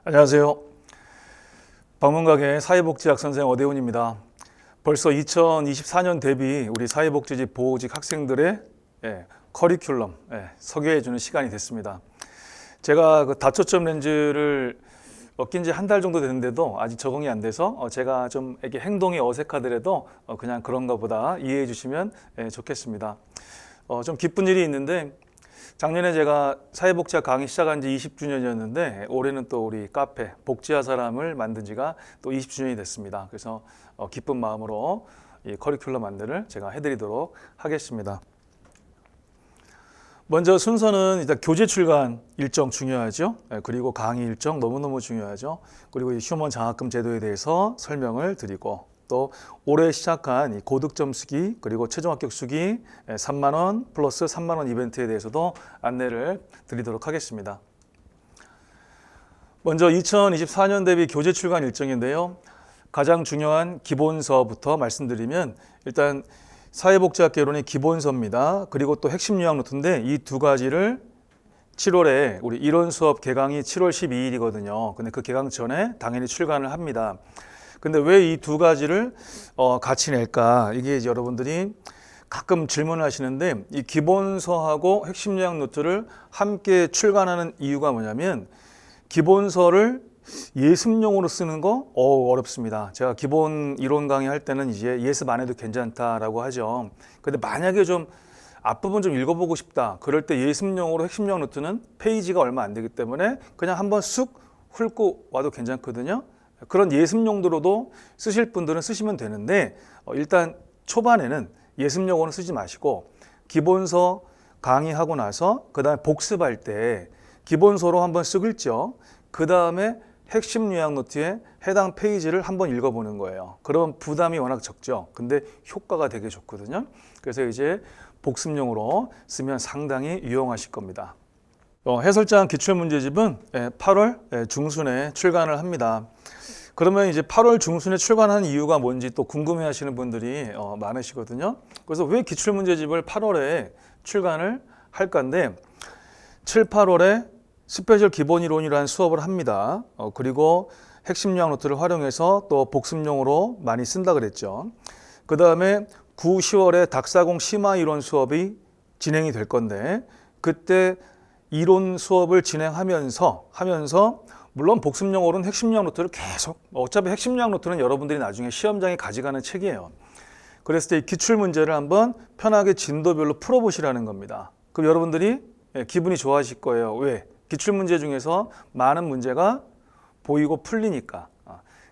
안녕하세요. 방문가게 사회복지학 선생 어대훈입니다. 벌써 2024년 대비 우리 사회복지직 보호직 학생들의 커리큘럼 소개해 주는 시간이 됐습니다. 제가 그 다초점 렌즈를 낀 지 한 달 정도 됐는데도 아직 적응이 안 돼서 제가 좀 이렇게 행동이 어색하더라도 그냥 그런가 보다 이해해 주시면 좋겠습니다. 좀 기쁜 일이 있는데 작년에 제가 사회복지학 강의 시작한 지 20주년이었는데 올해는 또 우리 카페 복지화 사람을 만든 지가 또 20주년이 됐습니다. 그래서 기쁜 마음으로 이 커리큘럼 안내를 제가 해드리도록 하겠습니다. 먼저 순서는 일단 교재 출간 일정 중요하죠. 그리고 강의 일정 너무너무 중요하죠. 그리고 이 휴먼 장학금 제도에 대해서 설명을 드리고 또 올해 시작한 이 고득점 수기 그리고 최종 합격 수기 3만 원 플러스 3만 원 이벤트에 대해서도 안내를 드리도록 하겠습니다. 먼저 2024년 대비 교재 출간 일정인데요. 가장 중요한 기본서부터 말씀드리면 일단 사회복지학 개론의 기본서입니다. 그리고 또 핵심 요약 노트인데 이 두 가지를 7월에 우리 이론 수업 개강이 7월 12일이거든요. 근데 그 개강 전에 당연히 출간을 합니다. 근데 왜 이 두 가지를 같이 낼까? 이게 이제 여러분들이 가끔 질문을 하시는데 이 기본서하고 핵심 요약 노트를 함께 출간하는 이유가 뭐냐면 기본서를 예습용으로 쓰는 거 어렵습니다. 제가 기본 이론 강의 할 때는 이제 예습 안 해도 괜찮다라고 하죠. 근데 만약에 좀 앞부분 좀 읽어보고 싶다. 그럴 때 예습용으로 핵심 요약 노트는 페이지가 얼마 안 되기 때문에 그냥 한번 쑥 훑고 와도 괜찮거든요. 그런 예습 용도로도 쓰실 분들은 쓰시면 되는데 일단 초반에는 예습용으로는 쓰지 마시고 기본서 강의하고 나서 그 다음에 복습할 때 기본서로 한번 쓱 읽죠. 그 다음에 핵심 요약 노트에 해당 페이지를 한번 읽어보는 거예요. 그럼 부담이 워낙 적죠. 근데 효과가 되게 좋거든요. 그래서 이제 복습용으로 쓰면 상당히 유용하실 겁니다. 해설장 기출문제집은 8월 중순에 출간을 합니다. 그러면 이제 8월 중순에 출간한 이유가 뭔지 또 궁금해 하시는 분들이 많으시거든요. 그래서 왜 기출문제집을 8월에 출간을 할 건데 7, 8월에 스페셜 기본이론이라는 수업을 합니다. 그리고 핵심 요약 노트를 활용해서 또 복습용으로 많이 쓴다 그랬죠. 그 다음에 9, 10월에 닥사공 심화 이론 수업이 진행이 될 건데 그때 이론 수업을 진행하면서 물론 복습용으로는 핵심 요약 노트를 계속 어차피 핵심 요약 노트는 여러분들이 나중에 시험장에 가져가는 책이에요. 그랬을 때 이 기출 문제를 한번 편하게 진도별로 풀어보시라는 겁니다. 그럼 여러분들이 기분이 좋아하실 거예요. 왜? 기출 문제 중에서 많은 문제가 보이고 풀리니까.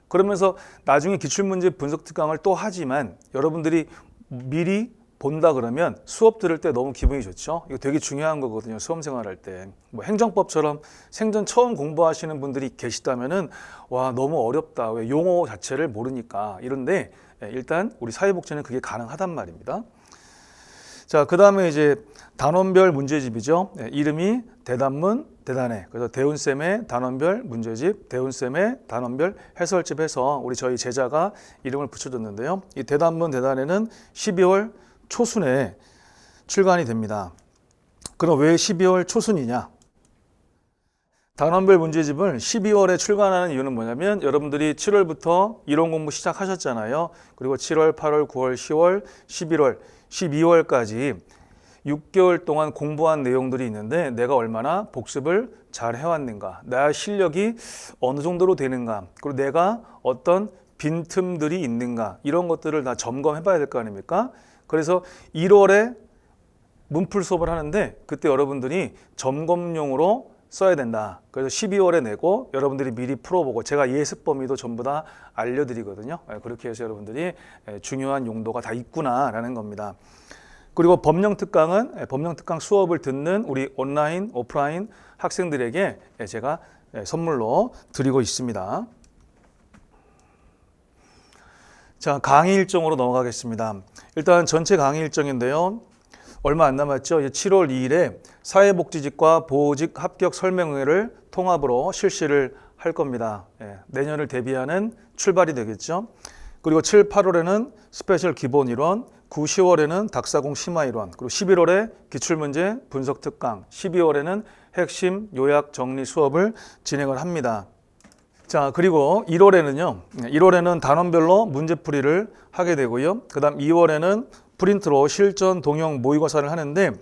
그러면서 나중에 기출 문제 분석 특강을 또 하지만 여러분들이 미리 본다 그러면 수업 들을 때 너무 기분이 좋죠. 이거 되게 중요한 거거든요. 수험 생활할 때. 뭐 행정법처럼 생전 처음 공부하시는 분들이 계시다면은 와 너무 어렵다. 왜 용어 자체를 모르니까 이런데 일단 우리 사회복지는 그게 가능하단 말입니다. 자, 그 다음에 이제 단원별 문제집이죠. 이름이 대단문, 대단해. 그래서 대훈쌤의 단원별 문제집, 대훈쌤의 단원별 해설집 해서 저희 제자가 이름을 붙여줬는데요. 이 대단문, 대단해는 12월 초순에 출간이 됩니다. 그럼 왜 12월 초순이냐? 단원별 문제집을 12월에 출간하는 이유는 뭐냐면 여러분들이 7월부터 이론 공부 시작하셨잖아요. 그리고 7월, 8월, 9월, 10월, 11월, 12월까지 6개월 동안 공부한 내용들이 있는데 내가 얼마나 복습을 잘 해왔는가, 나의 실력이 어느 정도로 되는가, 그리고 내가 어떤 빈틈들이 있는가 이런 것들을 다 점검해 봐야 될 거 아닙니까? 그래서 1월에 문풀 수업을 하는데 그때 여러분들이 점검용으로 써야 된다. 그래서 12월에 내고 여러분들이 미리 풀어보고 제가 예습 범위도 전부 다 알려드리거든요. 그렇게 해서 여러분들이 중요한 용도가 다 있구나라는 겁니다. 그리고 법령 특강은 법령 특강 수업을 듣는 우리 온라인, 오프라인 학생들에게 제가 선물로 드리고 있습니다. 자, 강의 일정으로 넘어가겠습니다. 일단 전체 강의 일정인데요. 얼마 안 남았죠. 7월 2일에 사회복지직과 보호직 합격 설명회를 통합으로 실시를 할 겁니다. 내년을 대비하는 출발이 되겠죠. 그리고 7, 8월에는 스페셜 기본 이론, 9, 10월에는 닥사공 심화 이론, 그리고 11월에 기출문제 분석 특강, 12월에는 핵심 요약 정리 수업을 진행을 합니다. 자, 그리고 1월에는 단원별로 문제풀이를 하게 되고요. 그 다음 2월에는 프린트로 실전 동영 모의고사를 하는데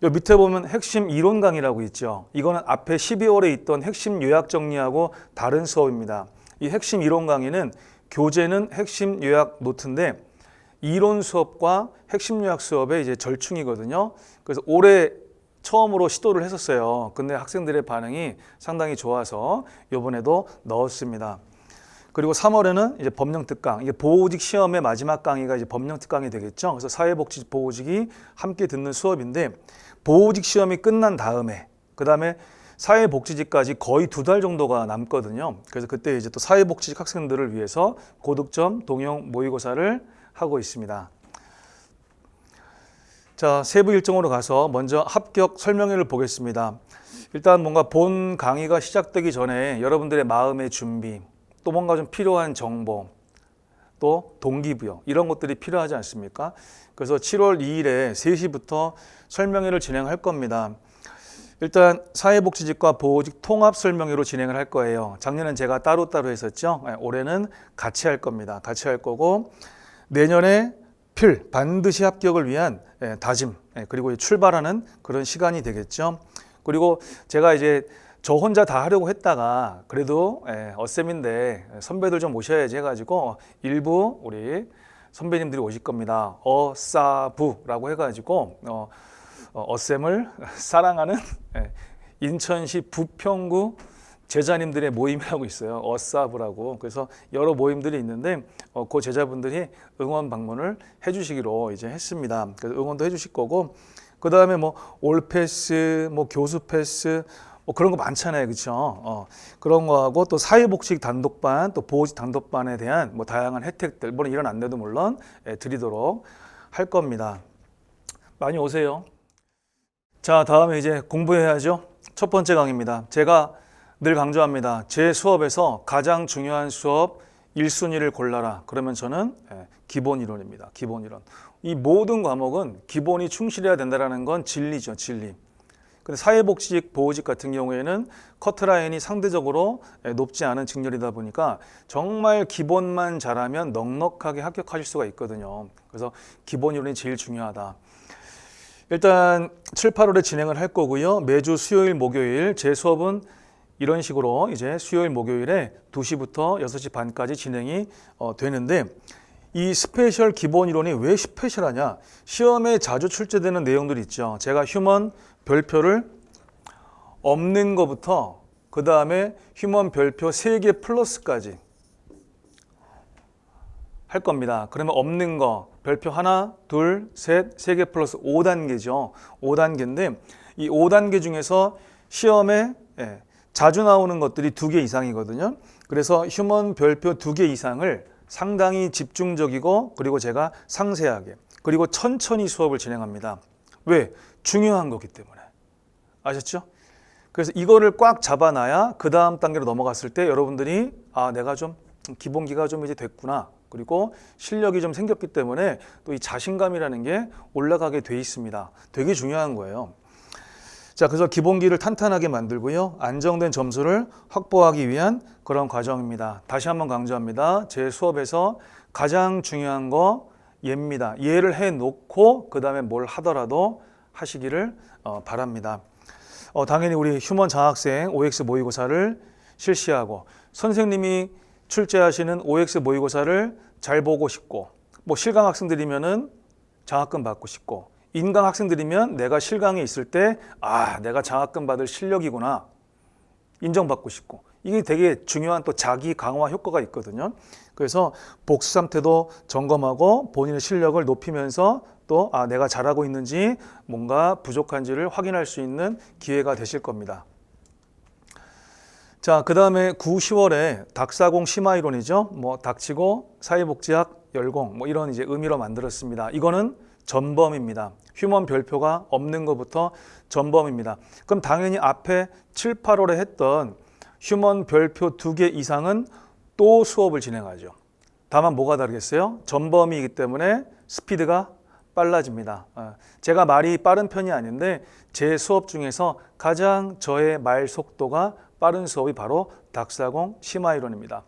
요 밑에 보면 핵심 이론 강의라고 있죠. 이거는 앞에 12월에 있던 핵심 요약 정리하고 다른 수업입니다. 이 핵심 이론 강의는 교재는 핵심 요약 노트인데 이론 수업과 핵심 요약 수업의 이제 절충이거든요. 그래서 올해 처음으로 시도를 했었어요. 근데 학생들의 반응이 상당히 좋아서 이번에도 넣었습니다. 그리고 3월에는 이제 법령 특강, 이게 보호직 시험의 마지막 강의가 이제 법령 특강이 되겠죠. 그래서 사회복지 보호직이 함께 듣는 수업인데 보호직 시험이 끝난 다음에 그 다음에 사회복지직까지 거의 2달 정도가 남거든요. 그래서 그때 이제 또 사회복지직 학생들을 위해서 고득점 동영 모의고사를 하고 있습니다. 자, 세부 일정으로 가서 먼저 합격 설명회를 보겠습니다. 일단 뭔가 본 강의가 시작되기 전에 여러분들의 마음의 준비, 또 뭔가 좀 필요한 정보, 또 동기부여 이런 것들이 필요하지 않습니까? 그래서 7월 2일에 3시부터 설명회를 진행할 겁니다. 일단 사회복지직과 보호직 통합 설명회로 진행을 할 거예요. 작년엔 제가 따로따로 했었죠. 올해는 같이 할 겁니다. 같이 할 거고 내년에 반드시 합격을 위한 다짐 그리고 출발하는 그런 시간이 되겠죠. 그리고 제가 이제 저 혼자 다 하려고 했다가 그래도 어쌤인데 선배들 좀 모셔야지 해가지고 일부 우리 선배님들이 오실 겁니다. 어사부라고 해가지고 어쌤을 사랑하는 인천시 부평구 제자님들의 모임이라고 있어요. 어사부라고. 그래서 여러 모임들이 있는데 그 제자분들이 응원 방문을 해주시기로 이제 했습니다. 그래서 응원도 해주실 거고 그 다음에 뭐 올패스, 뭐 교수 패스 뭐 그런 거 많잖아요, 그렇죠? 그런 거하고 또 사회복지 단독반, 또 보호직 단독반에 대한 뭐 다양한 혜택들, 물론 이런 안내도 물론 드리도록 할 겁니다. 많이 오세요. 자, 다음에 이제 공부해야죠. 첫 번째 강의입니다. 제가 늘 강조합니다. 제 수업에서 가장 중요한 수업 1순위를 골라라. 그러면 저는 기본 이론입니다. 기본 이론. 이 모든 과목은 기본이 충실해야 된다는 건 진리죠, 진리. 근데 사회복지직, 보호직 같은 경우에는 커트라인이 상대적으로 높지 않은 직렬이다 보니까 정말 기본만 잘하면 넉넉하게 합격하실 수가 있거든요. 그래서 기본 이론이 제일 중요하다. 일단 7, 8월에 진행을 할 거고요. 매주 수요일, 목요일 제 수업은 이런 식으로 이제 수요일, 목요일에 2시부터 6시 반까지 진행이 되는데 이 스페셜 기본 이론이 왜 스페셜하냐? 시험에 자주 출제되는 내용들이 있죠. 제가 휴먼 별표를 없는 것부터 그 다음에 휴먼 별표 3개 플러스까지 할 겁니다. 그러면 없는 거 별표 하나, 둘, 셋, 3개 플러스 5단계죠. 5단계인데 이 5단계 중에서 시험에 자주 나오는 것들이 2개 이상이거든요. 그래서 휴먼 별표 2개 이상을 상당히 집중적이고 그리고 제가 상세하게 그리고 천천히 수업을 진행합니다. 왜? 중요한 거기 때문에. 아셨죠? 그래서 이거를 꽉 잡아놔야 그 다음 단계로 넘어갔을 때 여러분들이 내가 좀 기본기가 좀 이제 됐구나. 그리고 실력이 좀 생겼기 때문에 또 이 자신감이라는 게 올라가게 돼 있습니다. 되게 중요한 거예요. 자, 그래서 기본기를 탄탄하게 만들고요. 안정된 점수를 확보하기 위한 그런 과정입니다. 다시 한번 강조합니다. 제 수업에서 가장 중요한 거 예입니다. 예를 해놓고 그 다음에 뭘 하더라도 하시기를 바랍니다. 당연히 우리 휴먼 장학생 OX 모의고사를 실시하고 선생님이 출제하시는 OX 모의고사를 잘 보고 싶고 뭐 실강 학생들이면은 장학금 받고 싶고 인강 학생들이면 내가 실강에 있을 때 내가 장학금 받을 실력이구나 인정받고 싶고 이게 되게 중요한 또 자기 강화 효과가 있거든요. 그래서 복수 상태도 점검하고 본인의 실력을 높이면서 또 내가 잘하고 있는지 뭔가 부족한지를 확인할 수 있는 기회가 되실 겁니다. 자, 그 다음에 9, 10월에 닥사공 심화이론이죠. 뭐 닥치고 사회복지학 열공 뭐 이런 이제 의미로 만들었습니다. 이거는 전범입니다. 휴먼 별표가 없는 것부터 전범입니다. 그럼 당연히 앞에 7, 8월에 했던 휴먼 별표 2개 이상은 또 수업을 진행하죠. 다만 뭐가 다르겠어요? 전범이기 때문에 스피드가 빨라집니다. 제가 말이 빠른 편이 아닌데 제 수업 중에서 가장 저의 말 속도가 빠른 수업이 바로 닥사공 심화이론입니다.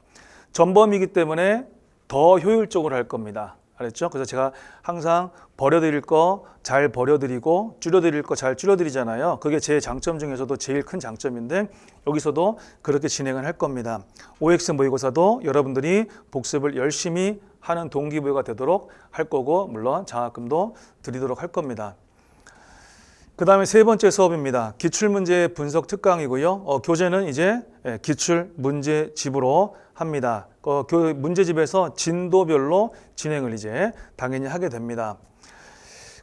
전범이기 때문에 더 효율적으로 할 겁니다. 알았죠? 그래서 제가 항상 버려드릴 거 잘 버려드리고 줄여드릴 거 잘 줄여드리잖아요. 그게 제 장점 중에서도 제일 큰 장점인데 여기서도 그렇게 진행을 할 겁니다. OX 모의고사도 여러분들이 복습을 열심히 하는 동기부여가 되도록 할 거고 물론 장학금도 드리도록 할 겁니다. 그 다음에 세 번째 수업입니다. 기출문제 분석 특강이고요. 교재는 이제 기출문제집으로 합니다. 문제집에서 진도별로 진행을 이제 당연히 하게 됩니다.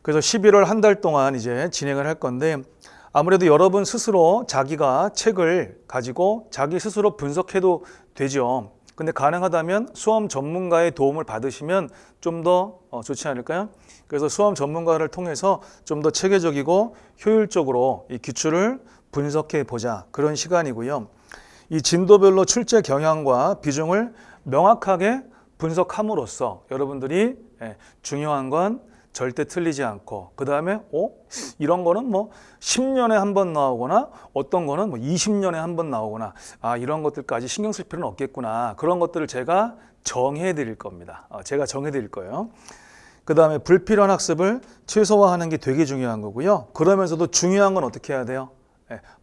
그래서 11월 한 달 동안 이제 진행을 할 건데 아무래도 여러분 스스로 자기가 책을 가지고 자기 스스로 분석해도 되죠. 근데 가능하다면 수험 전문가의 도움을 받으시면 좀 더 좋지 않을까요? 그래서 수험 전문가를 통해서 좀 더 체계적이고 효율적으로 이 기출을 분석해 보자 그런 시간이고요. 이 진도별로 출제 경향과 비중을 명확하게 분석함으로써 여러분들이 중요한 건 절대 틀리지 않고 그 다음에 이런 거는 뭐 10년에 한 번 나오거나 어떤 거는 뭐 20년에 한 번 나오거나 이런 것들까지 신경 쓸 필요는 없겠구나 그런 것들을 제가 정해 드릴 겁니다. 제가 정해 드릴 거예요. 그 다음에 불필요한 학습을 최소화하는 게 되게 중요한 거고요. 그러면서도 중요한 건 어떻게 해야 돼요?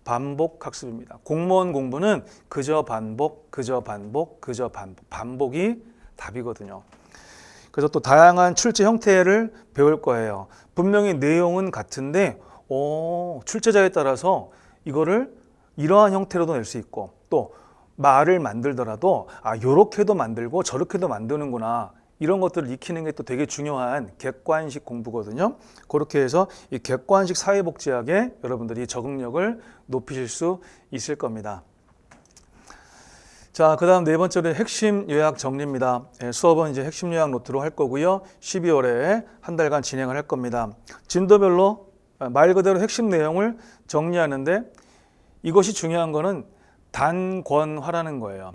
반복 학습입니다. 공무원 공부는 그저 반복, 그저 반복, 그저 반복, 반복이 답이거든요. 그래서 또 다양한 출제 형태를 배울 거예요. 분명히 내용은 같은데 출제자에 따라서 이거를 이러한 형태로도 낼 수 있고 또 말을 만들더라도 요렇게도 만들고 저렇게도 만드는구나 이런 것들을 익히는 게 또 되게 중요한 객관식 공부거든요. 그렇게 해서 이 객관식 사회복지학에 여러분들이 적응력을 높이실 수 있을 겁니다. 자, 그 다음 네 번째는 핵심 요약 정리입니다. 수업은 이제 핵심 요약 노트로 할 거고요. 12월에 한 달간 진행을 할 겁니다. 진도별로 말 그대로 핵심 내용을 정리하는데 이것이 중요한 거는 단권화라는 거예요.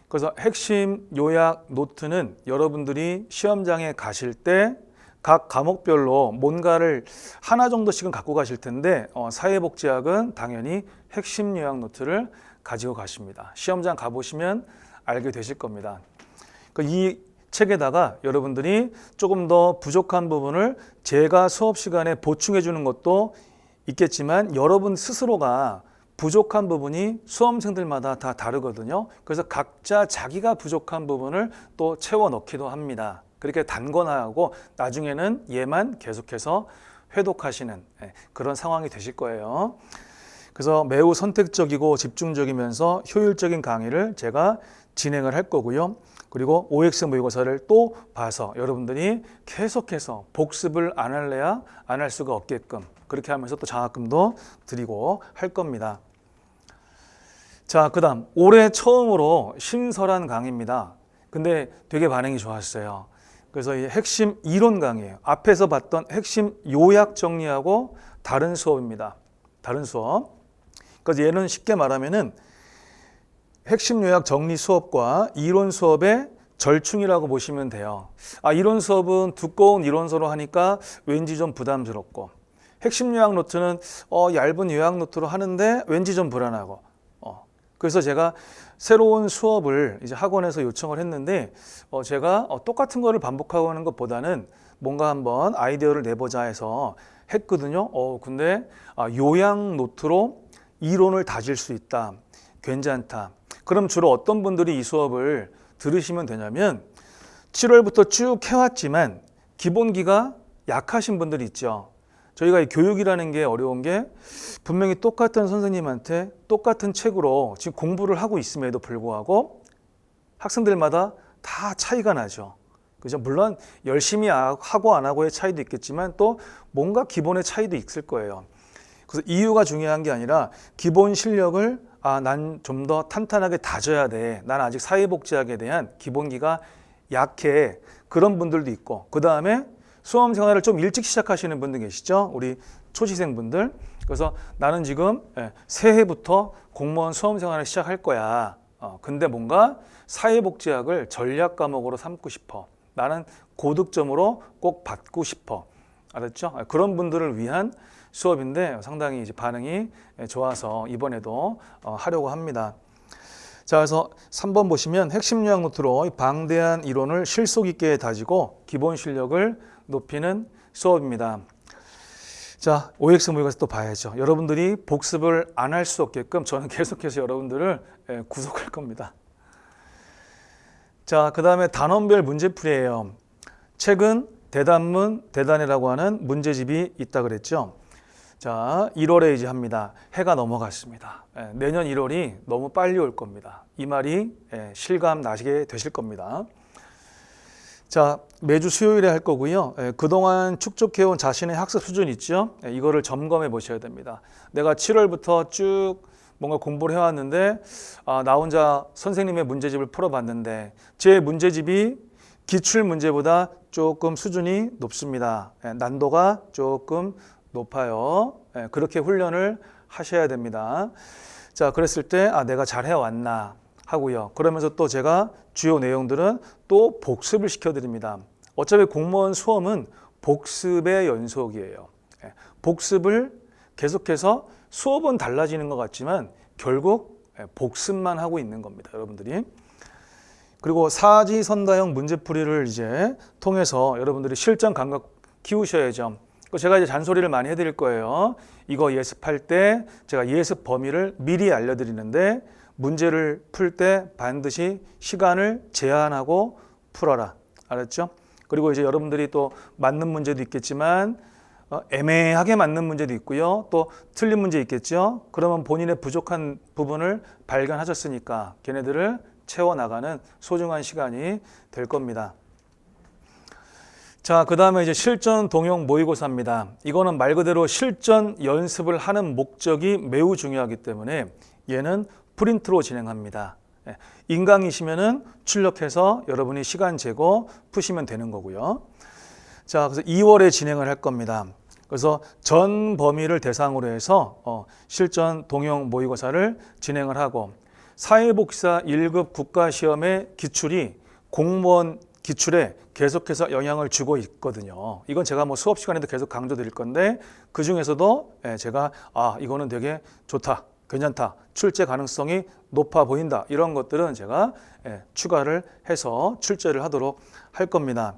그래서 핵심 요약 노트는 여러분들이 시험장에 가실 때 각 과목별로 뭔가를 하나 정도씩은 갖고 가실 텐데 사회복지학은 당연히 핵심 요약 노트를 가지고 가십니다. 시험장 가보시면 알게 되실 겁니다. 이 책에다가 여러분들이 조금 더 부족한 부분을 제가 수업 시간에 보충해 주는 것도 있겠지만 여러분 스스로가 부족한 부분이 수험생들마다 다 다르거든요. 그래서 각자 자기가 부족한 부분을 또 채워 넣기도 합니다. 그렇게 단권화하고 나중에는 얘만 계속해서 회독하시는 그런 상황이 되실 거예요. 그래서 매우 선택적이고 집중적이면서 효율적인 강의를 제가 진행을 할 거고요. 그리고 OX 모의고사를 또 봐서 여러분들이 계속해서 복습을 안 할래야 안 할 수가 없게끔 그렇게 하면서 또 장학금도 드리고 할 겁니다. 자, 그 다음 올해 처음으로 신설한 강의입니다. 근데 되게 반응이 좋았어요. 그래서 이 핵심 이론 강의예요. 앞에서 봤던 핵심 요약 정리하고 다른 수업입니다. 다른 수업. 그래서 얘는 쉽게 말하면은 핵심 요약 정리 수업과 이론 수업의 절충이라고 보시면 돼요. 이론 수업은 두꺼운 이론서로 하니까 왠지 좀 부담스럽고 핵심 요약 노트는 얇은 요약 노트로 하는데 왠지 좀 불안하고 그래서 제가 새로운 수업을 이제 학원에서 요청을 했는데 제가 똑같은 거를 반복하고 하는 것보다는 뭔가 한번 아이디어를 내보자 해서 했거든요. 근데 요약 노트로 이론을 다질 수 있다. 괜찮다. 그럼 주로 어떤 분들이 이 수업을 들으시면 되냐면 7월부터 쭉 해왔지만 기본기가 약하신 분들이 있죠. 저희가 이 교육이라는 게 어려운 게 분명히 똑같은 선생님한테 똑같은 책으로 지금 공부를 하고 있음에도 불구하고 학생들마다 다 차이가 나죠. 그죠? 물론 열심히 하고 안 하고의 차이도 있겠지만 또 뭔가 기본의 차이도 있을 거예요. 그래서 이유가 중요한 게 아니라 기본 실력을 난 좀 더 탄탄하게 다져야 돼. 난 아직 사회복지학에 대한 기본기가 약해. 그런 분들도 있고 그 다음에 수험 생활을 좀 일찍 시작하시는 분들 계시죠? 우리 초시생분들. 그래서 나는 지금 새해부터 공무원 수험 생활을 시작할 거야. 근데 뭔가 사회복지학을 전략 과목으로 삼고 싶어. 나는 고득점으로 꼭 받고 싶어. 알았죠? 그런 분들을 위한 수업인데 상당히 이제 반응이 좋아서 이번에도 하려고 합니다. 자, 그래서 3번 보시면 핵심 요약 노트로 이 방대한 이론을 실속 있게 다지고 기본 실력을 높이는 수업입니다. 자, OX 모의고사 또 봐야죠. 여러분들이 복습을 안 할 수 없게끔 저는 계속해서 여러분들을 구속할 겁니다. 자, 그 다음에 단원별 문제풀이에요. 최근 대단문, 대단해라고 하는 문제집이 있다 그랬죠. 자, 1월에 이제 합니다. 해가 넘어갔습니다. 내년 1월이 너무 빨리 올 겁니다. 이 말이 실감 나시게 되실 겁니다. 자, 매주 수요일에 할 거고요. 그동안 축적해온 자신의 학습 수준 있죠? 이거를 점검해 보셔야 됩니다. 내가 7월부터 쭉 뭔가 공부를 해왔는데 나 혼자 선생님의 문제집을 풀어봤는데 제 문제집이 기출 문제보다 조금 수준이 높습니다. 난도가 조금 높아요. 그렇게 훈련을 하셔야 됩니다. 자, 그랬을 때 내가 잘 해왔나 하고요. 그러면서 또 제가 주요 내용들은 또 복습을 시켜드립니다. 어차피 공무원 수험은 복습의 연속이에요. 복습을 계속해서 수업은 달라지는 것 같지만 결국 복습만 하고 있는 겁니다, 여러분들이. 그리고 사지선다형 문제풀이를 이제 통해서 여러분들이 실전 감각 키우셔야죠. 제가 이제 잔소리를 많이 해드릴 거예요. 이거 예습할 때 제가 예습 범위를 미리 알려드리는데 문제를 풀 때 반드시 시간을 제한하고 풀어라. 알았죠? 그리고 이제 여러분들이 또 맞는 문제도 있겠지만 애매하게 맞는 문제도 있고요. 또 틀린 문제 있겠죠? 그러면 본인의 부족한 부분을 발견하셨으니까 걔네들을 채워나가는 소중한 시간이 될 겁니다. 자, 그 다음에 이제 실전 동형 모의고사입니다. 이거는 말 그대로 실전 연습을 하는 목적이 매우 중요하기 때문에 얘는 프린트로 진행합니다. 인강이시면은 출력해서 여러분이 시간 재고 푸시면 되는 거고요. 자, 그래서 2월에 진행을 할 겁니다. 그래서 전 범위를 대상으로 해서 실전 동형 모의고사를 진행을 하고 사회복지사 1급 국가시험의 기출이 공무원 기출에 계속해서 영향을 주고 있거든요. 이건 제가 뭐 수업 시간에도 계속 강조드릴 건데 그 중에서도 제가 이거는 되게 좋다, 괜찮다, 출제 가능성이 높아 보인다, 이런 것들은 제가 추가를 해서 출제를 하도록 할 겁니다.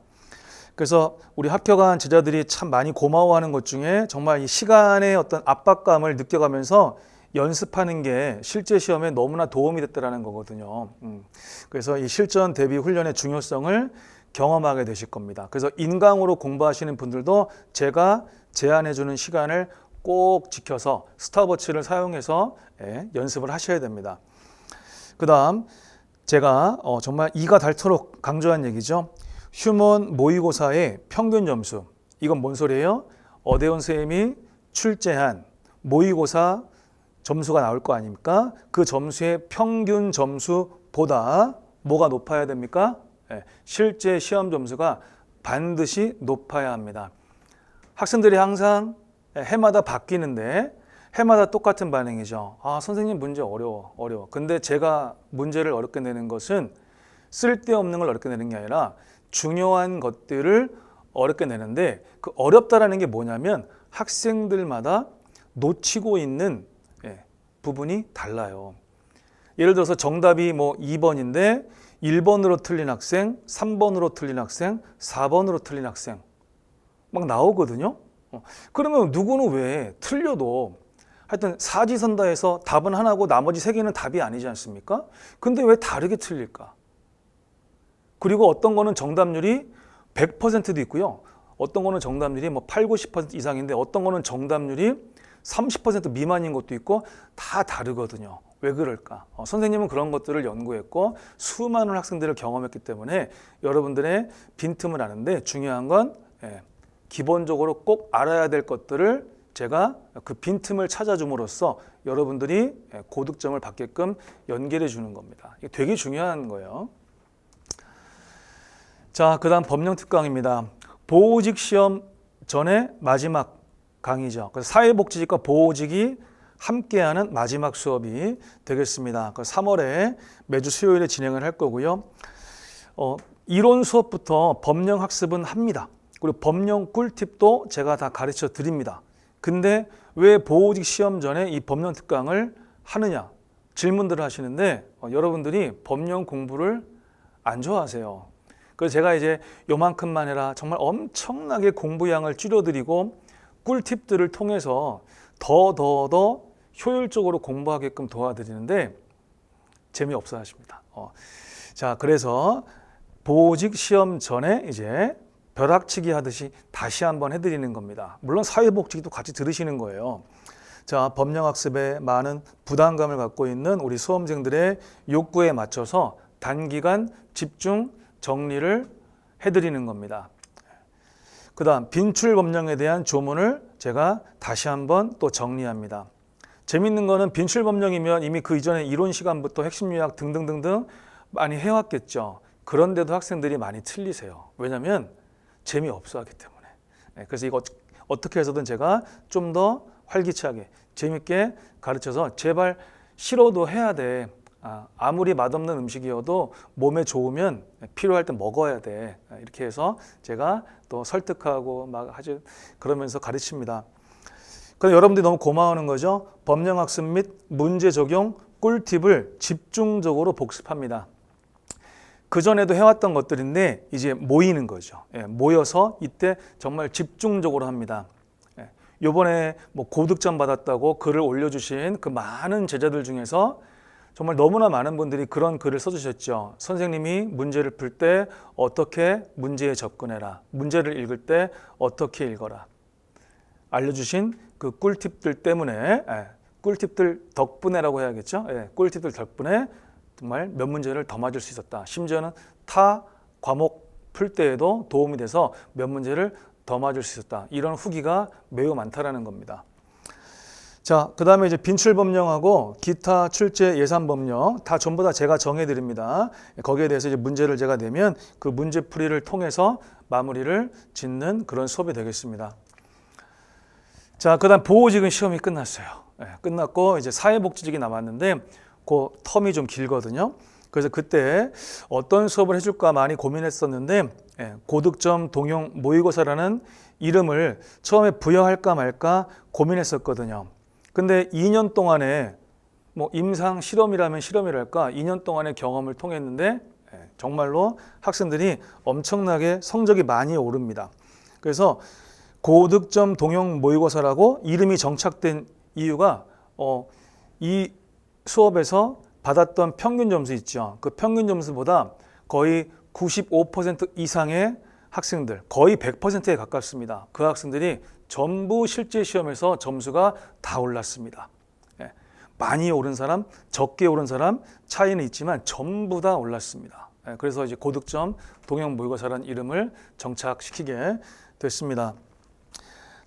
그래서 우리 합격한 제자들이 참 많이 고마워하는 것 중에 정말 이 시간의 어떤 압박감을 느껴가면서 연습하는 게 실제 시험에 너무나 도움이 됐다는 거거든요. 그래서 이 실전 대비 훈련의 중요성을 경험하게 되실 겁니다. 그래서 인강으로 공부하시는 분들도 제가 제안해 주는 시간을 꼭 지켜서 스탑워치를 사용해서 연습을 하셔야 됩니다. 그 다음 제가 정말 이가 닳도록 강조한 얘기죠. 휴먼 모의고사의 평균 점수. 이건 뭔 소리예요? 어대원 선생님이 출제한 모의고사 점수가 나올 거 아닙니까? 그 점수의 평균 점수보다 뭐가 높아야 됩니까? 실제 시험 점수가 반드시 높아야 합니다. 학생들이 항상 해마다 바뀌는데 해마다 똑같은 반응이죠. 선생님 문제 어려워. 근데 제가 문제를 어렵게 내는 것은 쓸데없는 걸 어렵게 내는 게 아니라 중요한 것들을 어렵게 내는데 그 어렵다라는 게 뭐냐면 학생들마다 놓치고 있는 부분이 달라요. 예를 들어서 정답이 뭐 2번인데 1번으로 틀린 학생, 3번으로 틀린 학생, 4번으로 틀린 학생 막 나오거든요. 그러면 누구는 왜 틀려도 하여튼 사지선다해서 답은 하나고 나머지 세 개는 답이 아니지 않습니까? 근데 왜 다르게 틀릴까? 그리고 어떤 거는 정답률이 100%도 있고요. 어떤 거는 정답률이 뭐 8, 90% 이상인데 어떤 거는 정답률이 30% 미만인 것도 있고 다 다르거든요. 왜 그럴까? 선생님은 그런 것들을 연구했고 수많은 학생들을 경험했기 때문에 여러분들의 빈틈을 아는데 중요한 건 기본적으로 꼭 알아야 될 것들을 제가 그 빈틈을 찾아줌으로써 여러분들이 고득점을 받게끔 연결해 주는 겁니다. 이게 되게 중요한 거예요. 자, 그 다음 법령특강입니다. 보호직 시험 전에 마지막 강의죠. 그래서 사회복지직과 보호직이 함께하는 마지막 수업이 되겠습니다. 3월에 매주 수요일에 진행을 할 거고요. 이론 수업부터 법령 학습은 합니다. 그리고 법령 꿀팁도 제가 다 가르쳐 드립니다. 근데 왜 보호직 시험 전에 이 법령 특강을 하느냐 질문들을 하시는데 여러분들이 법령 공부를 안 좋아하세요. 그래서 제가 이제 요만큼만 해라 정말 엄청나게 공부량을 줄여드리고 꿀팁들을 통해서 더 효율적으로 공부하게끔 도와드리는데 재미없어 하십니다. 자, 그래서 보호직 시험 전에 이제 벼락치기 하듯이 다시 한번 해드리는 겁니다. 물론 사회복지도 같이 들으시는 거예요. 자, 법령학습에 많은 부담감을 갖고 있는 우리 수험생들의 욕구에 맞춰서 단기간 집중 정리를 해드리는 겁니다. 그 다음 빈출 법령에 대한 조문을 제가 다시 한번 또 정리합니다. 재밌는 거는 빈출 법령이면 이미 그 이전에 이론 시간부터 핵심 요약 등등등등 많이 해왔겠죠. 그런데도 학생들이 많이 틀리세요. 왜냐하면 재미없어 하기 때문에. 그래서 이거 어떻게 해서든 제가 좀 더 활기차게 재밌게 가르쳐서 제발 싫어도 해야 돼. 아무리 맛없는 음식이어도 몸에 좋으면 필요할 때 먹어야 돼. 이렇게 해서 제가 또 설득하고 막 하죠. 그러면서 가르칩니다. 그런데 여러분들이 너무 고마워하는 거죠. 법령학습 및 문제 적용 꿀팁을 집중적으로 복습합니다. 그전에도 해왔던 것들인데 이제 모이는 거죠. 모여서 이때 정말 집중적으로 합니다. 요번에 뭐 고득점 받았다고 글을 올려주신 그 많은 제자들 중에서 정말 너무나 많은 분들이 그런 글을 써주셨죠. 선생님이 문제를 풀 때 어떻게 문제에 접근해라. 문제를 읽을 때 어떻게 읽어라. 알려주신 그 꿀팁들 때문에, 꿀팁들 덕분에라고 해야겠죠. 꿀팁들 덕분에 정말 몇 문제를 더 맞을 수 있었다. 심지어는 타 과목 풀 때에도 도움이 돼서 몇 문제를 더 맞을 수 있었다. 이런 후기가 매우 많다라는 겁니다. 자, 그 다음에 이제 빈출 법령하고 기타 출제 예산 법령 다 전부 다 제가 정해드립니다. 거기에 대해서 이제 문제를 제가 내면 그 문제풀이를 통해서 마무리를 짓는 그런 수업이 되겠습니다. 자, 그 다음 보호직은 시험이 끝났어요. 끝났고 이제 사회복지직이 남았는데 그 텀이 좀 길거든요. 그래서 그때 어떤 수업을 해줄까 많이 고민했었는데 고득점 동용 모의고사라는 이름을 처음에 부여할까 말까 고민했었거든요. 근데 2년 동안에 뭐 임상 실험이라면 실험이랄까 2년 동안의 경험을 통했는데 정말로 학생들이 엄청나게 성적이 많이 오릅니다. 그래서 고득점 동용 모의고사라고 이름이 정착된 이유가 이 수업에서 받았던 평균 점수 있죠. 그 평균 점수보다 거의 95% 이상의 학생들, 거의 100%에 가깝습니다. 그 학생들이 전부 실제 시험에서 점수가 다 올랐습니다. 많이 오른 사람, 적게 오른 사람 차이는 있지만 전부 다 올랐습니다. 그래서 이제 고득점 동형 모의고사라는 이름을 정착시키게 됐습니다.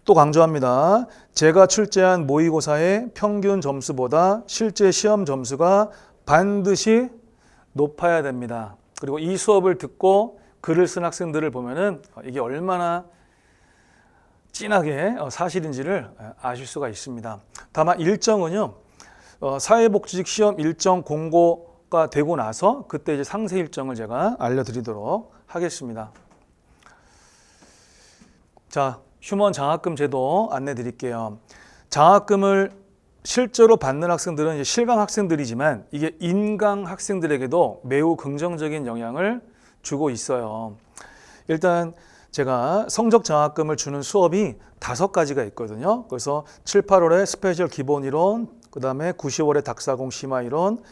또 강조합니다. 제가 출제한 모의고사의 평균 점수보다 실제 시험 점수가 반드시 높아야 됩니다. 그리고 이 수업을 듣고 글을 쓴 학생들을 보면은 이게 얼마나 진하게 사실인지를 아실 수가 있습니다. 다만 일정은요, 사회복지직 시험 일정 공고가 되고 나서 그때 이제 상세 일정을 제가 알려드리도록 하겠습니다. 자, 휴먼 장학금 제도 안내 드릴게요. 장학금을 실제로 받는 학생들은 이제 실강 학생들이지만 이게 인강 학생들에게도 매우 긍정적인 영향을 주고 있어요. 일단 제가 성적 장학금을 주는 수업이 5가지가 있거든요. 그래서 7, 8월에 스페셜 기본 이론, 그 다음에 9, 10월에 닥사공 심화 이론,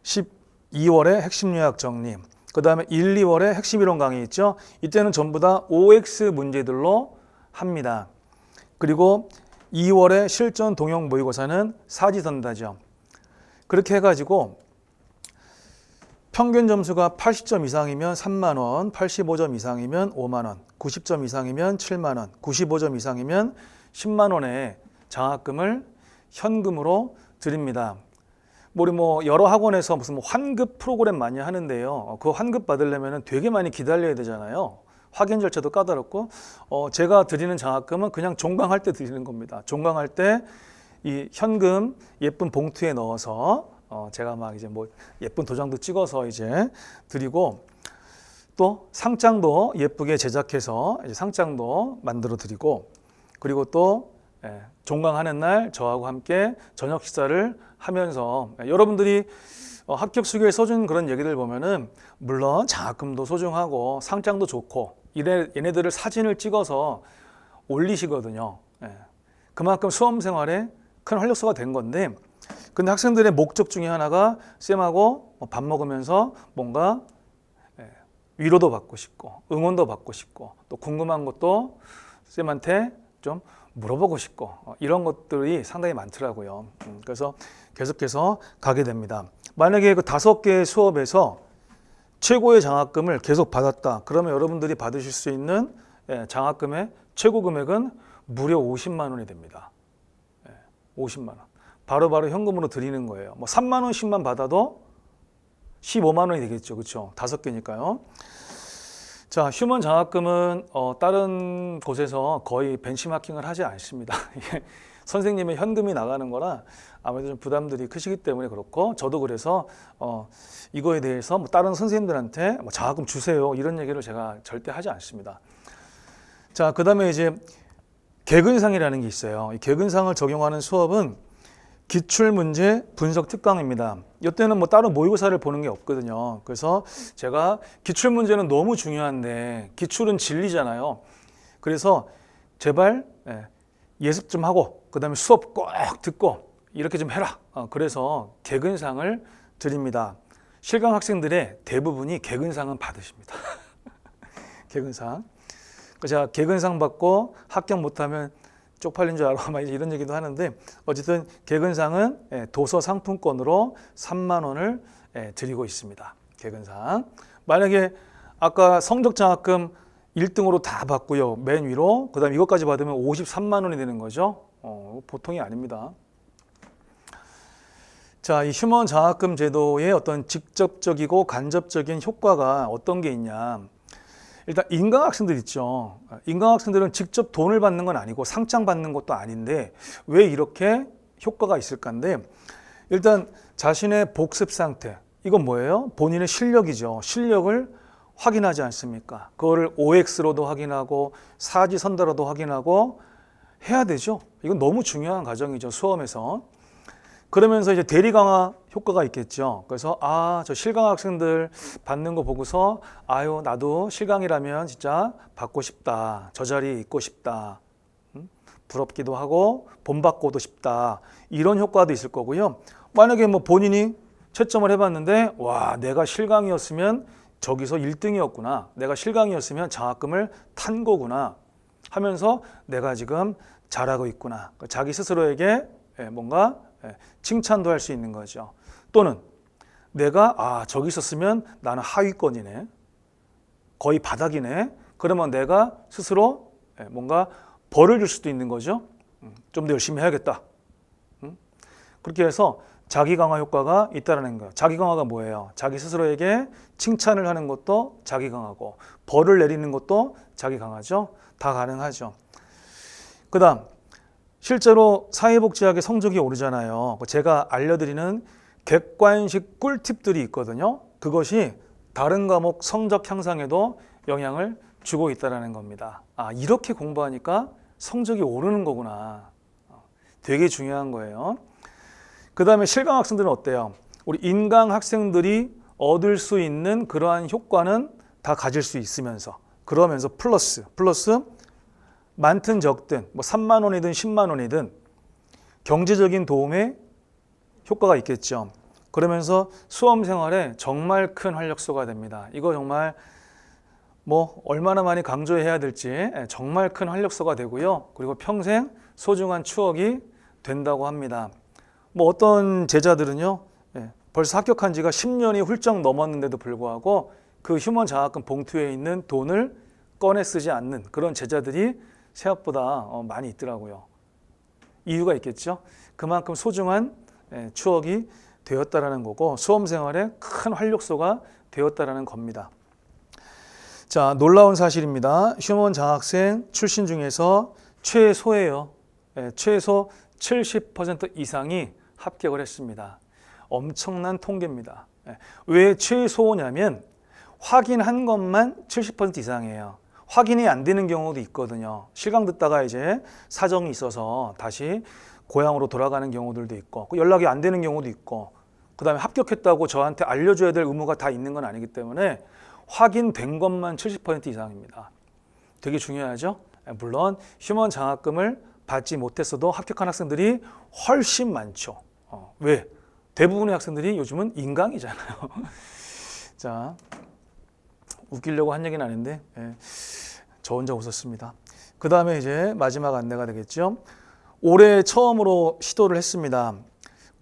12월에 핵심 요약 정리, 그 다음에 1, 2월에 핵심 이론 강의 있죠. 이때는 전부 다 OX 문제들로 합니다. 그리고 2월에 실전 동형 모의고사는 사지선다죠. 그렇게 해가지고 평균 점수가 80점 이상이면 3만 원, 85점 이상이면 5만 원, 90점 이상이면 7만 원, 95점 이상이면 10만 원의 장학금을 현금으로 드립니다. 우리 뭐 여러 학원에서 무슨 환급 프로그램 많이 하는데요. 그 환급 받으려면 되게 많이 기다려야 되잖아요. 확인 절차도 까다롭고 제가 드리는 장학금은 그냥 종강할 때 드리는 겁니다. 종강할 때 이 현금 예쁜 봉투에 넣어서 제가 막 이제 뭐 예쁜 도장도 찍어서 이제 드리고 또 상장도 예쁘게 제작해서 이제 상장도 만들어 드리고 그리고 또 종강하는 날 저하고 함께 저녁 식사를 하면서 여러분들이 합격 수기에 써준 그런 얘기들 보면은 물론 장학금도 소중하고 상장도 좋고 얘네들을 사진을 찍어서 올리시거든요. 그만큼 수험 생활에 큰 활력소가 된 건데, 근데 학생들의 목적 중에 하나가 쌤하고 밥 먹으면서 뭔가 위로도 받고 싶고 응원도 받고 싶고 또 궁금한 것도 쌤한테 좀 물어보고 싶고 이런 것들이 상당히 많더라고요. 그래서 계속해서 가게 됩니다. 만약에 그 5개의 수업에서 최고의 장학금을 계속 받았다. 그러면 여러분들이 받으실 수 있는 장학금의 최고 금액은 무려 50만 원이 됩니다. 50만 원. 바로바로 현금으로 드리는 거예요. 뭐 3만 원씩만 받아도 15만 원이 되겠죠. 그렇죠? 5개니까요. 자, 휴먼 장학금은 다른 곳에서 거의 벤치마킹을 하지 않습니다. 선생님의 현금이 나가는 거라 아무래도 좀 부담들이 크시기 때문에 그렇고, 저도 그래서 이거에 대해서 뭐 다른 선생님들한테 뭐 장학금 주세요 이런 얘기를 제가 절대 하지 않습니다. 자, 그 다음에 이제 개근상이라는 게 있어요. 이 개근상을 적용하는 수업은 기출문제 분석 특강입니다. 이때는 뭐 따로 모의고사를 보는 게 없거든요. 그래서 제가 기출문제는 너무 중요한데 기출은 진리잖아요. 그래서 제발 예습 좀 하고 그 다음에 수업 꼭 듣고 이렇게 좀 해라. 그래서 개근상을 드립니다. 실강 학생들의 대부분이 개근상은 받으십니다. 개근상. 제가 개근상 받고 합격 못하면 쪽팔린 줄 알아 막 이런 얘기도 하는데, 어쨌든 개근상은 도서 상품권으로 3만 원을 드리고 있습니다. 개근상. 만약에 아까 성적 장학금 1등으로 다 받고요. 맨 위로. 그 다음에 이것까지 받으면 53만 원이 되는 거죠. 보통이 아닙니다. 자, 이 휴먼 장학금 제도의 어떤 직접적이고 간접적인 효과가 어떤 게 있냐. 일단 인강학생들 있죠. 인강학생들은 직접 돈을 받는 건 아니고 상장 받는 것도 아닌데 왜 이렇게 효과가 있을까인데, 일단 자신의 복습 상태, 이건 뭐예요? 본인의 실력이죠. 실력을 확인하지 않습니까? 그거를 OX로도 확인하고 사지선다로도 확인하고 해야 되죠. 이건 너무 중요한 과정이죠, 수험에서. 그러면서 이제 대리 강화 효과가 있겠죠. 그래서 저 실강 학생들 받는 거 보고서 아유, 나도 실강이라면 진짜 받고 싶다. 저 자리에 있고 싶다. 부럽기도 하고 본받고도 싶다. 이런 효과도 있을 거고요. 만약에 뭐 본인이 채점을 해봤는데 와, 내가 실강이었으면 저기서 1등이었구나. 내가 실강이었으면 장학금을 탄 거구나 하면서 내가 지금 잘하고 있구나. 자기 스스로에게 뭔가 칭찬도 할 수 있는 거죠. 또는 내가 저기 있었으면 나는 하위권이네, 거의 바닥이네. 그러면 내가 스스로 뭔가 벌을 줄 수도 있는 거죠. 좀 더 열심히 해야겠다. 그렇게 해서 자기 강화 효과가 있다는 거예요. 자기 강화가 뭐예요? 자기 스스로에게 칭찬을 하는 것도 자기 강화고 벌을 내리는 것도 자기 강화죠. 다 가능하죠. 그 다음, 실제로 사회복지학의 성적이 오르잖아요. 제가 알려드리는 객관식 꿀팁들이 있거든요. 그것이 다른 과목 성적 향상에도 영향을 주고 있다는 겁니다. 이렇게 공부하니까 성적이 오르는 거구나. 되게 중요한 거예요. 그 다음에 실강 학생들은 어때요? 우리 인강 학생들이 얻을 수 있는 그러한 효과는 다 가질 수 있으면서, 그러면서 플러스 많든 적든 뭐 3만 원이든 10만 원이든 경제적인 도움에 효과가 있겠죠. 그러면서 수험 생활에 정말 큰 활력소가 됩니다. 이거 정말 뭐 얼마나 많이 강조해야 될지 정말 큰 활력소가 되고요. 그리고 평생 소중한 추억이 된다고 합니다. 뭐 어떤 제자들은요, 벌써 합격한 지가 10년이 훌쩍 넘었는데도 불구하고 그 휴먼 장학금 봉투에 있는 돈을 꺼내 쓰지 않는 그런 제자들이 생각보다 많이 있더라고요. 이유가 있겠죠. 그만큼 소중한 추억이 되었다라는 거고 수험 생활에 큰 활력소가 되었다라는 겁니다. 자, 놀라운 사실입니다. 휴먼 장학생 출신 중에서 최소예요. 최소 70% 이상이 합격을 했습니다. 엄청난 통계입니다. 왜 최소냐면 확인한 것만 70% 이상이에요. 확인이 안 되는 경우도 있거든요. 실강 듣다가 이제 사정이 있어서 다시 고향으로 돌아가는 경우들도 있고, 연락이 안 되는 경우도 있고, 그 다음에 합격했다고 저한테 알려줘야 될 의무가 다 있는 건 아니기 때문에 확인된 것만 70% 이상입니다. 되게 중요하죠? 물론 휴먼 장학금을 받지 못했어도 합격한 학생들이 훨씬 많죠. 왜? 대부분의 학생들이 요즘은 인강이잖아요. 자, 웃기려고 한 얘기는 아닌데 저 혼자 웃었습니다. 그 다음에 이제 마지막 안내가 되겠죠. 올해 처음으로 시도를 했습니다.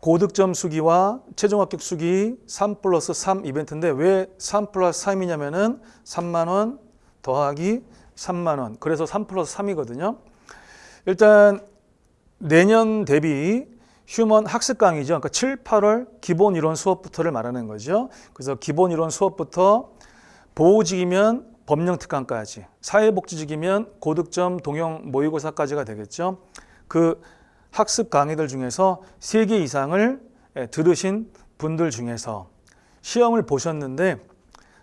고득점 수기와 최종 합격 수기 3+3 이벤트인데 왜 3+3이냐면은 3만 원 더하기 3만 원. 그래서 3+3이거든요. 일단 내년 대비 휴먼 학습 강의죠. 그러니까 7, 8월 기본 이론 수업부터를 말하는 거죠. 그래서 기본 이론 수업부터 보호직이면 법령특강까지, 사회복지직이면 고득점 동영 모의고사까지가 되겠죠. 그 학습 강의들 중에서 3개 이상을 들으신 분들 중에서 시험을 보셨는데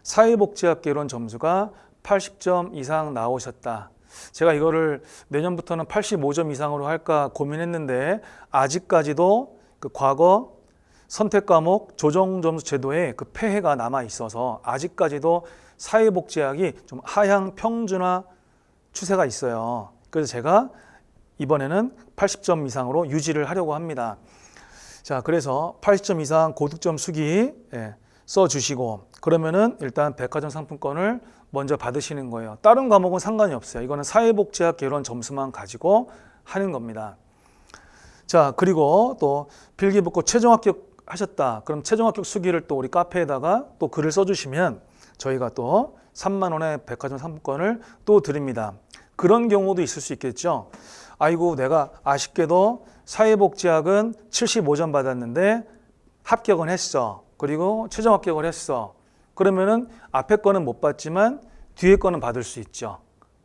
사회복지학 개론 점수가 80점 이상 나오셨다. 제가 이거를 내년부터는 85점 이상으로 할까 고민했는데 아직까지도 그 과거 선택과목 조정점수 제도에 그 폐해가 남아 있어서 아직까지도 사회복지학이 좀 하향 평준화 추세가 있어요. 그래서 제가 이번에는 80점 이상으로 유지를 하려고 합니다. 자, 그래서 80점 이상 고득점 수기 써주시고 그러면은 일단 백화점 상품권을 먼저 받으시는 거예요. 다른 과목은 상관이 없어요. 이거는 사회복지학 개론 점수만 가지고 하는 겁니다. 자, 그리고 또 필기북고 최종 합격 하셨다. 그럼 최종 합격 수기를 또 우리 카페에다가 또 글을 써주시면 저희가 또 3만 원의 백화점 상품권을 또 드립니다. 그런 경우도 있을 수 있겠죠. 아이고, 내가 아쉽게도 사회복지학은 75점 받았는데 합격은 했어. 그리고 최종 합격을 했어. 그러면은 앞에 거는 못 받지만 뒤에 거는 받을 수 있죠.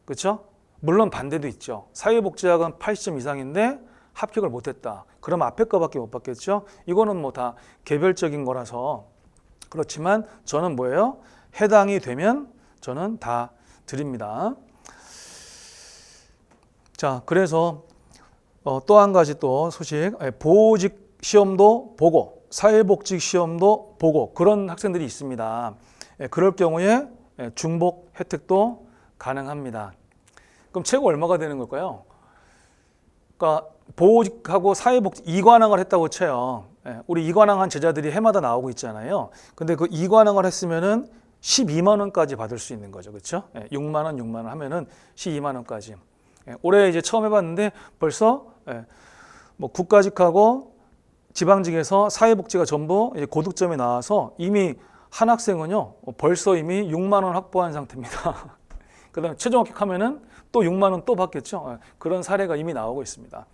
그렇죠? 물론 반대도 있죠. 사회복지학은 80점 이상인데 합격을 못했다. 그럼 앞에 거밖에 못 받겠죠. 이거는 뭐 다 개별적인 거라서 그렇지만 저는 뭐예요? 해당이 되면 저는 다 드립니다. 자, 그래서 또 한 가지 또 소식, 보호직 시험도 보고 사회복직 시험도 보고 그런 학생들이 있습니다. 그럴 경우에 중복 혜택도 가능합니다. 그럼 최고 얼마가 되는 걸까요? 그러니까 보호직하고 사회복직 2관왕을 했다고 쳐요. 우리 2관왕한 제자들이 해마다 나오고 있잖아요. 근데 그 2관왕을 했으면은 12만 원까지 받을 수 있는 거죠. 그렇죠? 6만 원, 6만 원 하면은 12만 원까지. 올해 이제 처음 해봤는데 벌써 뭐 국가직하고 지방직에서 사회복지가 전부 이제 고득점이 나와서 이미 한 학생은요 벌써 이미 6만 원 확보한 상태입니다. 그다음에 최종 합격하면은 또 6만 원 또 받겠죠. 그런 사례가 이미 나오고 있습니다.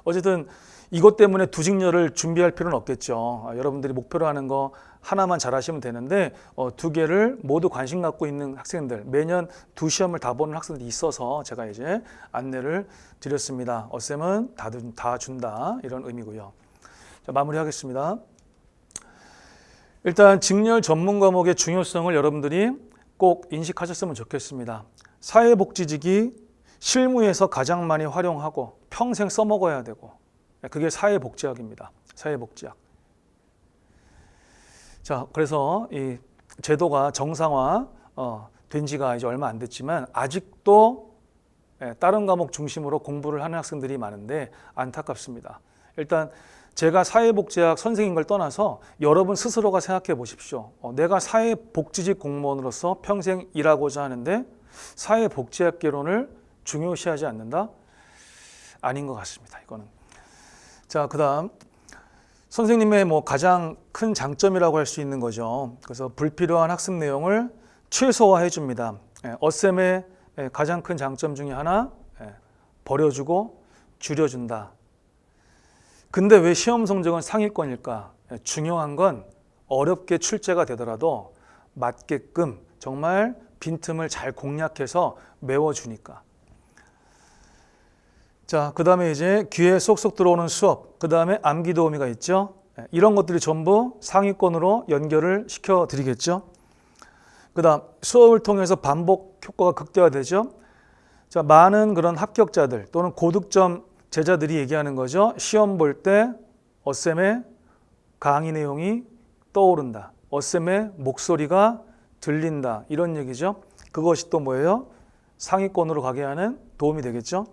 어쨌든 이것 때문에 두 직렬을 준비할 필요는 없겠죠. 여러분들이 목표로 하는 거 하나만 잘하시면 되는데 두 개를 모두 관심 갖고 있는 학생들, 매년 두 시험을 다 보는 학생들이 있어서 제가 이제 안내를 드렸습니다. 어쌤은 다 준다 이런 의미고요. 자, 마무리하겠습니다. 일단 직렬 전문 과목의 중요성을 여러분들이 꼭 인식하셨으면 좋겠습니다. 사회복지직이 실무에서 가장 많이 활용하고 평생 써먹어야 되고 그게 사회복지학입니다. 사회복지학. 자, 그래서 이 제도가 정상화 된 지가 이제 얼마 안 됐지만 아직도 다른 과목 중심으로 공부를 하는 학생들이 많은데 안타깝습니다. 일단 제가 사회복지학 선생인 걸 떠나서 여러분 스스로가 생각해 보십시오. 내가 사회복지직 공무원으로서 평생 일하고자 하는데 사회복지학 개론을 중요시하지 않는다? 아닌 것 같습니다. 이거는. 자, 그다음 선생님의 뭐 가장 큰 장점이라고 할 수 있는 거죠. 그래서 불필요한 학습 내용을 최소화해 줍니다. 어쌤의 가장 큰 장점 중에 하나 버려주고 줄여준다. 근데 왜 시험 성적은 상위권일까? 중요한 건 어렵게 출제가 되더라도 맞게끔 정말 빈틈을 잘 공략해서 메워주니까. 자, 그 다음에 이제 귀에 쏙쏙 들어오는 수업, 그 다음에 암기 도우미가 있죠. 이런 것들이 전부 상위권으로 연결을 시켜드리겠죠. 그다음 수업을 통해서 반복 효과가 극대화되죠. 자, 많은 그런 합격자들 또는 고득점 제자들이 얘기하는 거죠. 시험 볼 때 어쌤의 강의 내용이 떠오른다. 어쌤의 목소리가 들린다. 이런 얘기죠. 그것이 또 뭐예요? 상위권으로 가게 하는 도움이 되겠죠.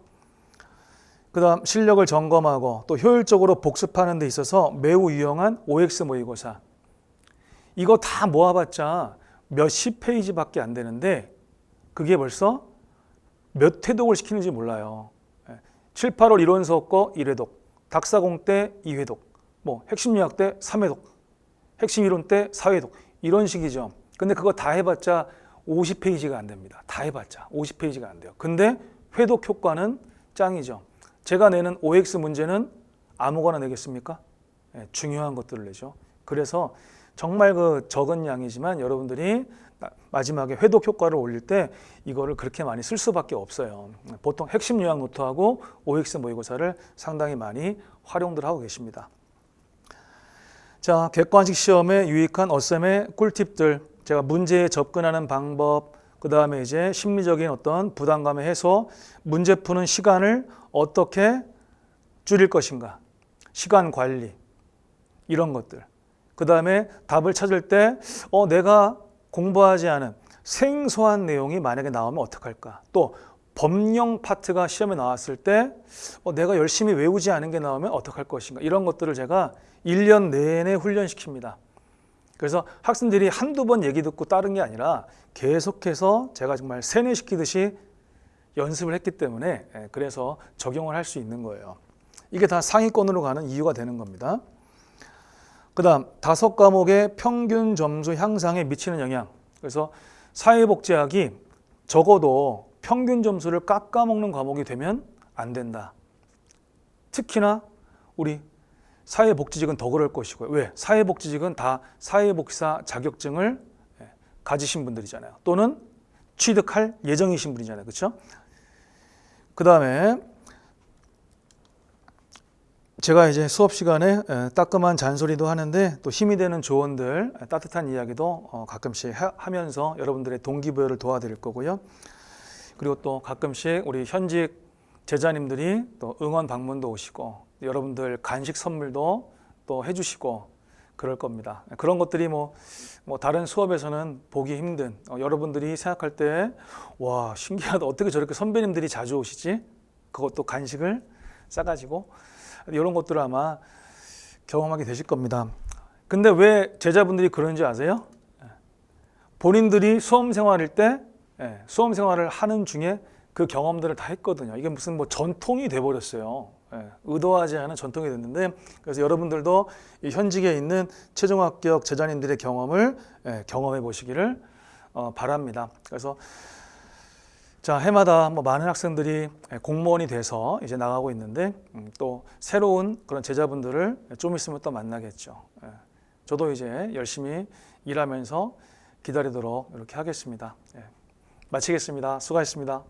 그다음 실력을 점검하고 또 효율적으로 복습하는 데 있어서 매우 유용한 OX 모의고사. 이거 다 모아봤자 몇십 페이지밖에 안 되는데 그게 벌써 몇 회독을 시키는지 몰라요. 7, 8월 이론 수업 거 1회독, 닥사공 때 2회독, 뭐 핵심 요약 때 3회독, 핵심 이론 때 4회독 이런 식이죠. 근데 그거 다 해봤자 50페이지가 안 됩니다. 다 해봤자 50페이지가 안 돼요. 근데 회독 효과는 짱이죠. 제가 내는 OX 문제는 아무거나 내겠습니까? 중요한 것들을 내죠. 그래서 정말 그 적은 양이지만 여러분들이 마지막에 회독 효과를 올릴 때 이거를 그렇게 많이 쓸 수밖에 없어요. 보통 핵심 요약 노트하고 OX 모의고사를 상당히 많이 활용들 하고 계십니다. 자, 객관식 시험에 유익한 어쌤의 꿀팁들, 제가 문제에 접근하는 방법, 그 다음에 이제 심리적인 어떤 부담감의 해소, 문제 푸는 시간을 어떻게 줄일 것인가, 시간 관리, 이런 것들. 그 다음에 답을 찾을 때 내가 공부하지 않은 생소한 내용이 만약에 나오면 어떡할까. 또 법령 파트가 시험에 나왔을 때 내가 열심히 외우지 않은 게 나오면 어떡할 것인가. 이런 것들을 제가 1년 내내 훈련시킵니다. 그래서 학생들이 한두 번 얘기 듣고 따른 게 아니라 계속해서 제가 정말 세뇌시키듯이 연습을 했기 때문에 그래서 적용을 할 수 있는 거예요. 이게 다 상위권으로 가는 이유가 되는 겁니다. 그 다음 5과목의 평균 점수 향상에 미치는 영향. 그래서 사회복지학이 적어도 평균 점수를 깎아먹는 과목이 되면 안 된다. 특히나 우리 사회복지직은 더 그럴 것이고요. 왜? 사회복지직은 다 사회복지사 자격증을 가지신 분들이잖아요. 또는 취득할 예정이신 분이잖아요. 그렇죠? 그 다음에 제가 이제 수업 시간에 따끔한 잔소리도 하는데 또 힘이 되는 조언들, 따뜻한 이야기도 가끔씩 하면서 여러분들의 동기부여를 도와드릴 거고요. 그리고 또 가끔씩 우리 현직 제자님들이 또 응원 방문도 오시고 여러분들 간식 선물도 또 해주시고 그럴 겁니다. 그런 것들이 뭐 다른 수업에서는 보기 힘든 여러분들이 생각할 때 와 신기하다, 어떻게 저렇게 선배님들이 자주 오시지? 그것도 간식을 싸가지고 이런 것들을 아마 경험하게 되실 겁니다. 근데 왜 제자분들이 그런지 아세요? 본인들이 수험 생활일 때 수험 생활을 하는 중에 그 경험들을 다 했거든요. 이게 무슨 뭐 전통이 돼버렸어요. 의도하지 않은 전통이 됐는데, 그래서 여러분들도 이 현직에 있는 최종 합격 제자님들의 경험을 경험해 보시기를 바랍니다. 그래서 자, 해마다 뭐 많은 학생들이 공무원이 돼서 이제 나가고 있는데 또 새로운 그런 제자분들을 좀 있으면 또 만나겠죠. 저도 이제 열심히 일하면서 기다리도록 이렇게 하겠습니다. 마치겠습니다. 수고하셨습니다.